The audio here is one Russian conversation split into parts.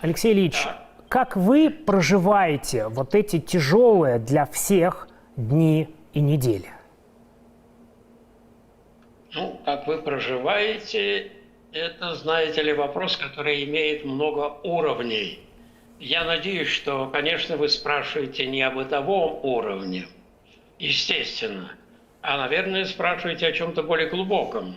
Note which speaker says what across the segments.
Speaker 1: Алексей Ильич, как вы проживаете вот эти тяжелые для всех дни и недели?
Speaker 2: Ну, как вы проживаете, это, знаете ли, вопрос, который имеет много уровней. Я надеюсь, что, конечно, вы спрашиваете не о бытовом уровне, естественно, а, наверное, спрашиваете о чем-то более глубоком.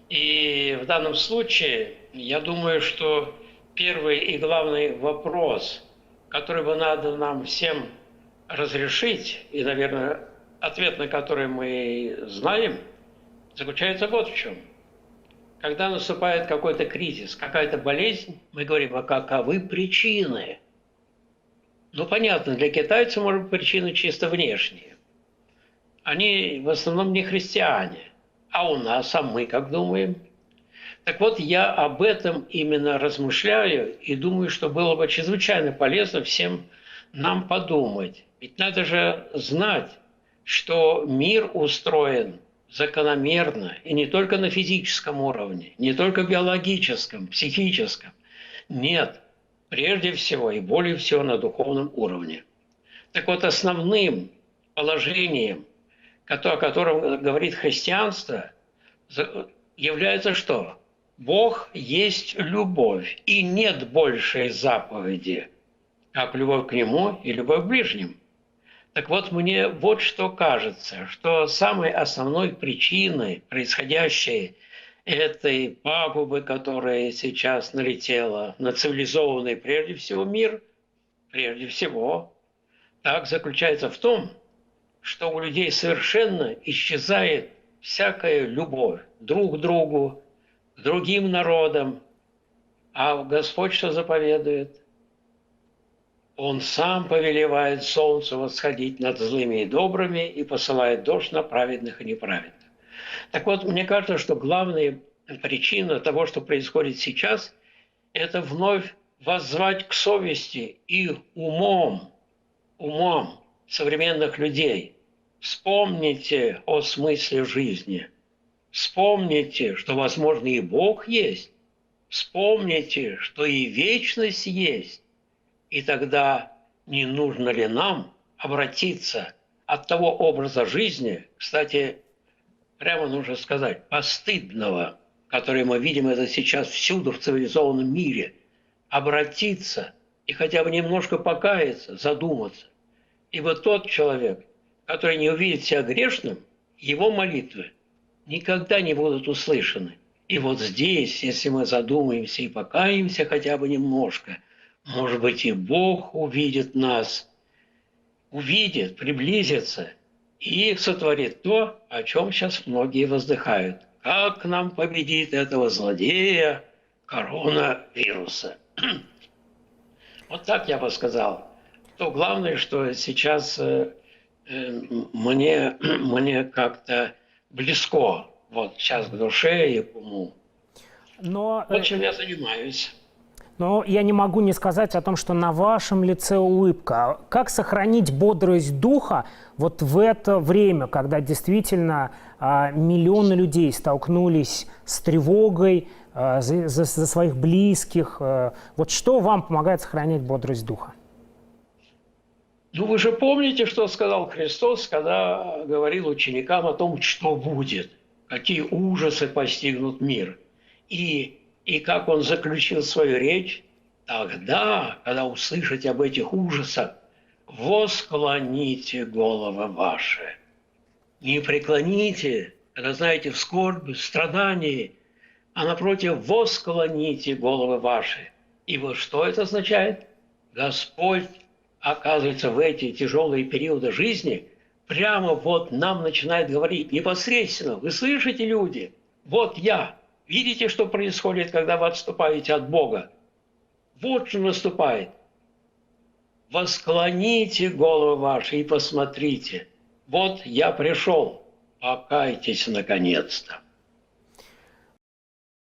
Speaker 2: И в данном случае, я думаю, что первый и главный вопрос, который бы надо нам всем разрешить, и, наверное, ответ на который мы знаем, заключается вот в чем. Когда наступает какой-то кризис, какая-то болезнь, мы говорим, а каковы причины? Ну, понятно, для китайцев, может быть, причины чисто внешние. Они в основном не христиане. А у нас, а мы как думаем? Так вот, я об этом именно размышляю и думаю, что было бы чрезвычайно полезно всем нам подумать. Ведь надо же знать, что мир устроен закономерно, и не только на физическом уровне, не только биологическом, психическом. Нет, прежде всего и более всего на духовном уровне. Так вот, основным положением, о котором говорит христианство, является что? Бог есть любовь, и нет большей заповеди, как любовь к Нему и любовь к ближним. Так вот, мне вот что кажется, что самой основной причиной происходящей этой пагубы, которая сейчас налетела на цивилизованный прежде всего мир, прежде всего, так заключается в том, что у людей совершенно исчезает всякая любовь друг к другу, к другим народам. А Господь что заповедует? Он сам повелевает солнцу восходить над злыми и добрыми и посылает дождь на праведных и неправедных. Так вот, мне кажется, что главная причина того, что происходит сейчас, это вновь воззвать к совести и умом современных людей. Вспомните о смысле жизни. Вспомните, что, возможно, и Бог есть. Вспомните, что и вечность есть. И тогда не нужно ли нам обратиться от того образа жизни, кстати, прямо нужно сказать, постыдного, который мы видим это сейчас всюду в цивилизованном мире, обратиться и хотя бы немножко покаяться, задуматься. Ибо тот человек, который не увидит себя грешным, его молитвы никогда не будут услышаны. И вот здесь, если мы задумаемся и покаемся хотя бы немножко, может быть, и Бог увидит нас, увидит, приблизится и сотворит то, о чем сейчас многие воздыхают. Как нам победить этого злодея коронавируса? Вот так я бы сказал. То главное, что сейчас мне как-то близко, вот сейчас к душе и к уму. Вот чем я занимаюсь.
Speaker 1: Но я не могу не сказать о том, что на вашем лице улыбка. Как сохранить бодрость духа вот в это время, когда действительно миллионы людей столкнулись с тревогой за своих близких? Вот что вам помогает сохранять бодрость духа?
Speaker 2: Ну, вы же помните, что сказал Христос, когда говорил ученикам о том, что будет, какие ужасы постигнут мир. И как он заключил свою речь, тогда, когда услышите об этих ужасах, восклоните головы ваши. Не преклоните, когда знаете в скорби, в страдании, а напротив, восклоните головы ваши. И вот что это означает? Господь, оказывается, в эти тяжелые периоды жизни прямо вот нам начинает говорить непосредственно. Вы слышите, люди? Вот я. Видите, что происходит, когда вы отступаете от Бога? Вот что наступает. Восклоните головы ваши и посмотрите. Вот я пришел. Покайтесь наконец-то.